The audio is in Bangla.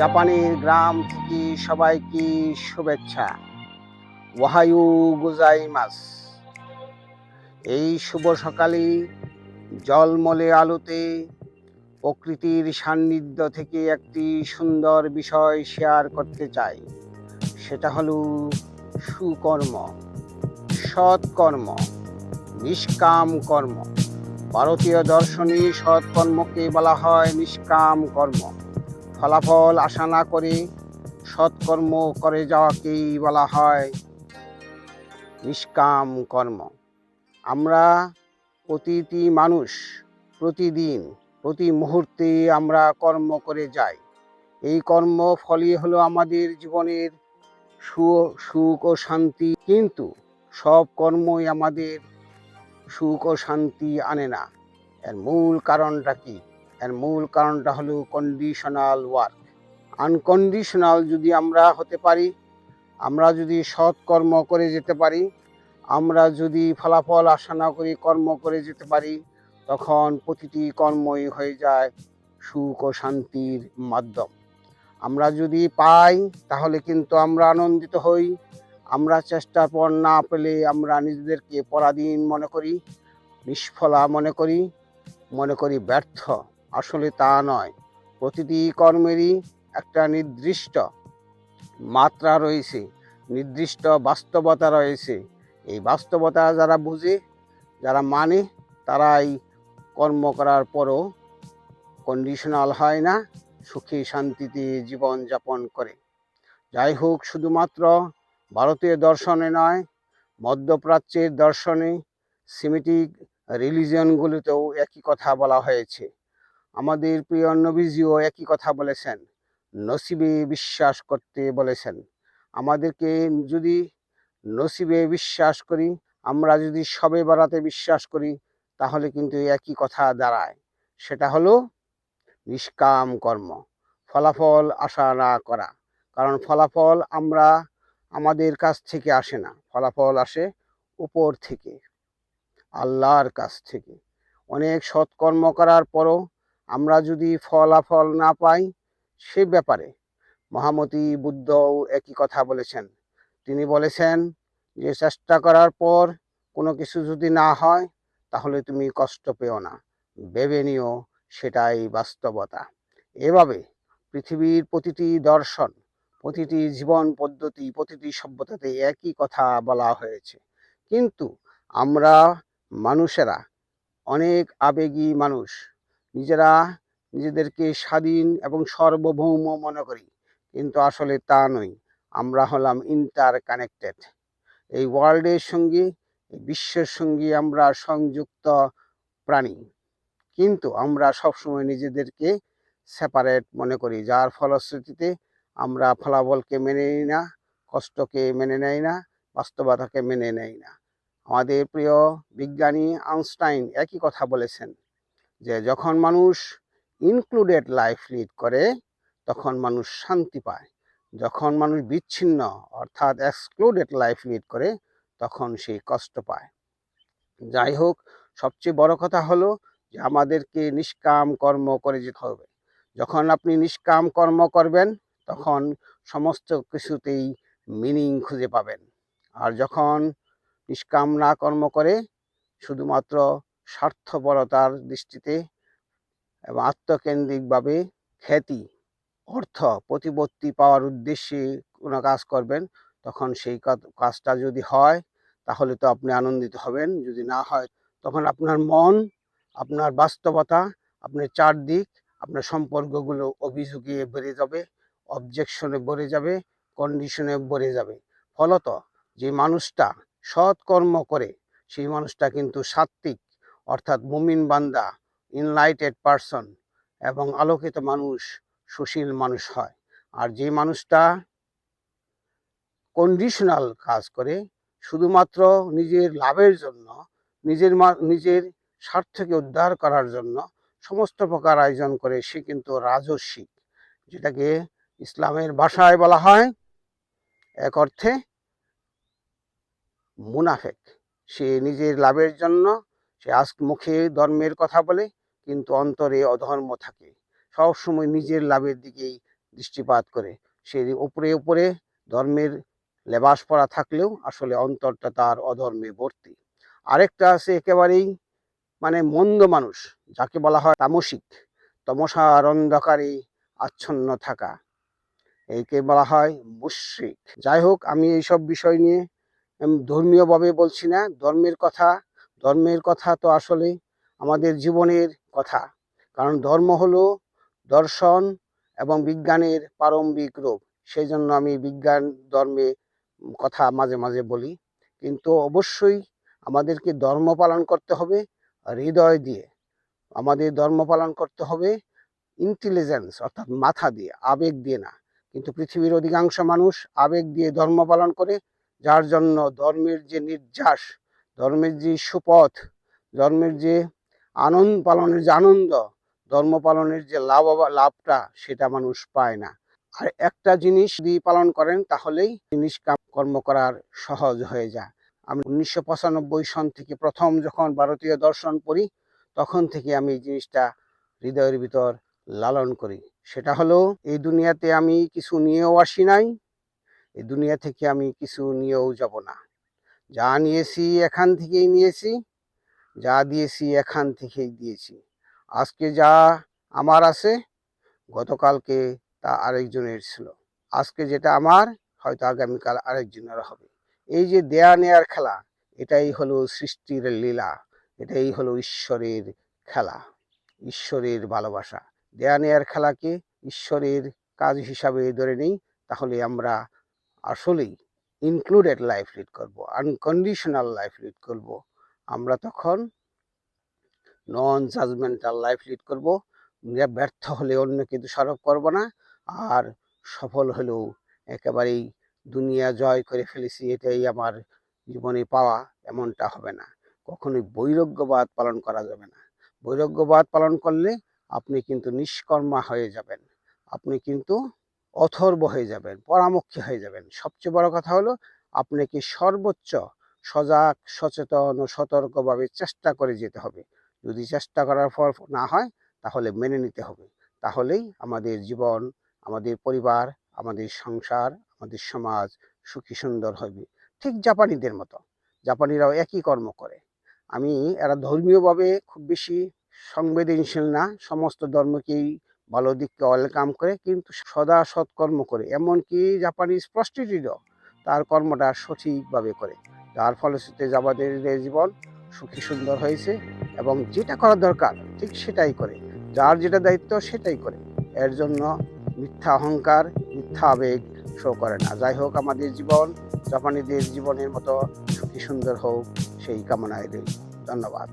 জাপানের গ্রাম থেকে সবাইকে শুভেচ্ছা। ওহায়ো গোজাইমাস। এই শুভ সকালে জলমলে আলোতে প্রকৃতির সান্নিধ্য থেকে একটি সুন্দর বিষয় শেয়ার করতে চাই। সেটা হলো সুকর্ম, সৎকর্ম, নিষ্কাম কর্ম। ভারতীয় দর্শনে সৎকর্মকে বলা হয় নিষ্কাম কর্ম। ফলাফল আশা না করে সৎকর্ম করে যাওয়াকেই বলা হয় নিষ্কাম কর্ম। আমরা প্রতিটি মানুষ প্রতিদিন প্রতি মুহূর্তে আমরা কর্ম করে যাই। এই কর্ম ফলই হলো আমাদের জীবনের সুখ ও শান্তি, কিন্তু সব কর্মই আমাদের সুখ ও শান্তি আনে না। এর মূল কারণটা কি? এর মূল কারণটা হলো কন্ডিশনাল ওয়ার্ক। আনকন্ডিশনাল যদি আমরা হতে পারি, আমরা যদি সৎ কর্ম করে যেতে পারি, আমরা যদি ফলাফল আশা না করি কর্ম করে যেতে পারি, তখন প্রতিটি কর্মই হয়ে যায় সুখ ও শান্তির মাধ্যম। আমরা যদি পাই তাহলে কিন্তু আমরা আনন্দিত হই। আমরা চেষ্টার পর না পেলে আমরা নিজেদেরকে পরাধীন মনে করি, নিষ্ফলা মনে করি ব্যর্থ। আসলে তা নয়। প্রতিটি কর্মেরই একটা নির্দিষ্ট মাত্রা রয়েছে, নির্দিষ্ট বাস্তবতা রয়েছে। এই বাস্তবতা যারা বুঝে, যারা মানে, তারাই কর্ম করার পরও কন্ডিশনাল হয় না, সুখী শান্তিতে জীবন যাপন করে। যাই হোক, শুধুমাত্র ভারতীয় দর্শনে নয়, মধ্যপ্রাচ্যের দর্শনে, সেমিটিক রিলিজিয়নগুলিতেও একই কথা বলা হয়েছে। আমাদের প্রিয় নবীজিও একই কথা বলেছেন, নসিবে বিশ্বাস করতে বলেছেন। আমাদেরকে যদি নসিবে বিশ্বাস করি, আমরা যদি শবে বরাতে বিশ্বাস করি, তাহলে কিন্তু একই কথা দাঁড়ায়। সেটা হলো নিষ্কাম কর্ম, ফলাফল আশা না করা। কারণ ফলাফল আমাদের কাছ থেকে আসে না, ফলাফল আসে উপর থেকে, আল্লাহর কাছ থেকে। অনেক সৎকর্ম করার পরও আমরা যদি ফলাফল না পাই, সে ব্যাপারে মহামতি বুদ্ধও একই কথা বলেছেন। তিনি বলেছেন যে চেষ্টা করার পর কোনো কিছু যদি না হয়, তাহলে তুমি কষ্ট পেও না, ভেবে নিও সেটাই বাস্তবতা। এভাবে পৃথিবীর প্রতিটি দর্শন, প্রতিটি জীবন পদ্ধতি, প্রতিটি সভ্যতাতে একই কথা বলা হয়েছে। কিন্তু আমরা মানুষেরা অনেক আবেগী মানুষ, নিজেদেরকে স্বাধীন এবং সার্বভৌম মনে করি, কিন্তু আসলে তা নই। আমরা হলাম ইন্টার কানেক্টেড। এই ওয়ার্ল্ডের সঙ্গে, এই বিশ্বের সঙ্গে আমরা সংযুক্ত প্রাণী, কিন্তু আমরা সবসময় নিজেদেরকে সেপারেট মনে করি, যার ফলশ্রুতিতে আমরা ফলাফলকে মেনে নিই না, কষ্টকে মেনে নেই না, বাস্তবতাকে মেনে নেই না। আমাদের প্রিয় বিজ্ঞানী আইনস্টাইন একই কথা বলেছেন যে যখন মানুষ ইনক্লুডেড লাইফ লিড করে, তখন মানুষ শান্তি পায়। যখন মানুষ বিচ্ছিন্ন অর্থাৎ এক্সক্লুডেড লাইফ লিড করে, তখন সে কষ্ট পায়। যাই হোক, সবচেয়ে বড় কথা হলো যে আমাদেরকে নিষ্কাম কর্ম করে যেতে হবে। যখন আপনি নিষ্কাম কর্ম করবেন, তখন সমস্ত কিছুতেই মিনিং খুঁজে পাবেন। আর যখন নিষ্কাম না কর্ম করে শুধুমাত্র স্বার্থপরতার দৃষ্টিতে এবং আত্মকেন্দ্রিকভাবে খ্যাতি, অর্থ, প্রতিপত্তি পাওয়ার উদ্দেশ্যে কোনো কাজ করবেন, তখন সেই কাজটা যদি হয় তাহলে তো আপনি আনন্দিত হবেন। যদি না হয়, তখন আপনার মন, আপনার বাস্তবতা, আপনার চারদিক, আপনার সম্পর্কগুলো অভিযোগে বেড়ে যাবে, অবজেকশনে ভরে যাবে, কন্ডিশনে ভরে যাবে। ফলত যে মানুষটা সৎ কর্ম করে, সেই মানুষটা কিন্তু সাত্ত্বিক অর্থাৎ মুমিন বান্দা, ইনলাইটেড পারসন এবং আলোকিত মানুষ, সুশীল মানুষ হয়। আর যে মানুষটা কন্ডিশনাল কাজ করে, শুধুমাত্র নিজের লাভের জন্য, নিজের স্বার্থকে উদ্ধার করার জন্য সমস্ত প্রকার আয়োজন করে, সে কিন্তু রাজস্বিক, যেটাকে ইসলামের ভাষায় বলা হয় এক অর্থে মুনাফেক। সে নিজের লাভের জন্য সে মুখে ধর্মের কথা বলে, কিন্তু অন্তরে অধর্ম থাকে, সবসময় নিজের লাভের দিকেই দৃষ্টিপাত করে। সে উপরে উপরে ধর্মের লেবাস পরা থাকলেও আসলে অন্তরটা তার অধর্মে ভর্তি। আরেকটা আছে একেবারেই মানে মন্দ মানুষ, যাকে বলা হয় তামসিক, তমসার অন্ধকারে আচ্ছন্ন থাকা, একে বলা হয় মুশরিক। যাই হোক, আমি এইসব বিষয় নিয়ে ধর্মীয়ভাবে বলছি না। ধর্মের কথা তো আসলে আমাদের জীবনের কথা। কারণ ধর্ম হলো দর্শন এবং বিজ্ঞানের প্রারম্ভিক রূপ। সেই জন্য আমি বিজ্ঞান ধর্মে কথা মাঝে মাঝে বলি। কিন্তু অবশ্যই আমাদেরকে ধর্ম পালন করতে হবে হৃদয় দিয়ে। আমাদের ধর্ম পালন করতে হবে ইন্টেলিজেন্স অর্থাৎ মাথা দিয়ে, আবেগ দিয়ে না। কিন্তু পৃথিবীর অধিকাংশ মানুষ আবেগ দিয়ে ধর্ম পালন করে, যার জন্য ধর্মের যে নির্যাস, ধর্মের যে সুপথ, ধর্মের যে আনন্দ, ধর্ম পালনের যে লাভটা সেটা মানুষ পায় না। আর একটা জিনিস যদি পালন করেন তাহলেই নিষ্কাম কর্ম করার সহজ হয়ে যায়। আমি 1995 সন থেকে প্রথম যখন ভারতীয় দর্শন পড়ি, তখন থেকে আমি এই জিনিসটা হৃদয়ের ভিতর লালন করি। সেটা হলো, এই দুনিয়াতে আমি কিছু নিয়েও আসি নাই, এই দুনিয়া থেকে আমি কিছু নিয়েও যাব না। যা নিয়েছি এখান থেকেই নিয়েছি, যা দিয়েছি এখান থেকেই দিয়েছি। আজকে যা আমার আছে, গতকালকে তা আরেকজনের ছিল। আজকে যেটা আমার হয়তো আগামীকাল আরেকজনের হবে। এই যে দেয়া নেয়ার খেলা, এটাই হলো সৃষ্টির লীলা, এটাই হলো ঈশ্বরের খেলা, ঈশ্বরের ভালোবাসা। দেয়া নেয়ার খেলাকে ঈশ্বরের কাজ হিসাবে ধরে নেই, তাহলে আমরা আসলেই ইনক্লুডেড লাইফ লিড করব, আনকন্ডিশনাল লাইফ লিড করব। আমরা তখন নন জাজমেন্টাল লাইফ লিড করব। ব্যর্থ হলে অন্যকে দোষারোপ করব না, আর সফল হলেও একেবারেই দুনিয়া জয় করে ফেলেছি, এটাই আমার জীবনে পাওয়া, এমনটা হবে না। কখনোই বৈরাগ্যবাদ পালন করা যাবে না। বৈরাগ্যবাদ পালন করলে আপনি কিন্তু নিষ্কর্মা হয়ে যাবেন, আপনি কিন্তু অথর্ব হয়ে যাবেন, পরামুখী হয়ে যাবেন। সবচেয়ে বড় কথা হলো, আপনাকে সর্বোচ্চ সজাগ, সচেতন ও সতর্কভাবে চেষ্টা করে যেতে হবে। যদি চেষ্টা করার পর না হয়, তাহলে মেনে নিতে হবে। তাহলেই আমাদের জীবন, আমাদের পরিবার, আমাদের সংসার, আমাদের সমাজ সুখী সুন্দর হবে। ঠিক জাপানিদের মতো, জাপানিরাও একই কর্ম করে। এরা ধর্মীয়ভাবে খুব বেশি সংবেদনশীল না, সমস্ত ধর্মকেই ভালো দিককে ওয়েলকাম করে, কিন্তু সদা সৎকর্ম করে। এমনকি জাপানিজ প্রস্টিটিউটও তার কর্মটা সঠিকভাবে করে, যার ফলশ্রুতিতে আমাদের জীবন সুখী সুন্দর হয়েছে এবং যেটা করা দরকার ঠিক সেটাই করে, যার যেটা দায়িত্ব সেটাই করে। এর জন্য মিথ্যা অহংকার, মিথ্যা আবেগ শো করে না। যাই হোক, আমাদের জীবন জাপানিদের জীবনের মতো সুখী সুন্দর হোক, সেই কামনায় রইল। ধন্যবাদ।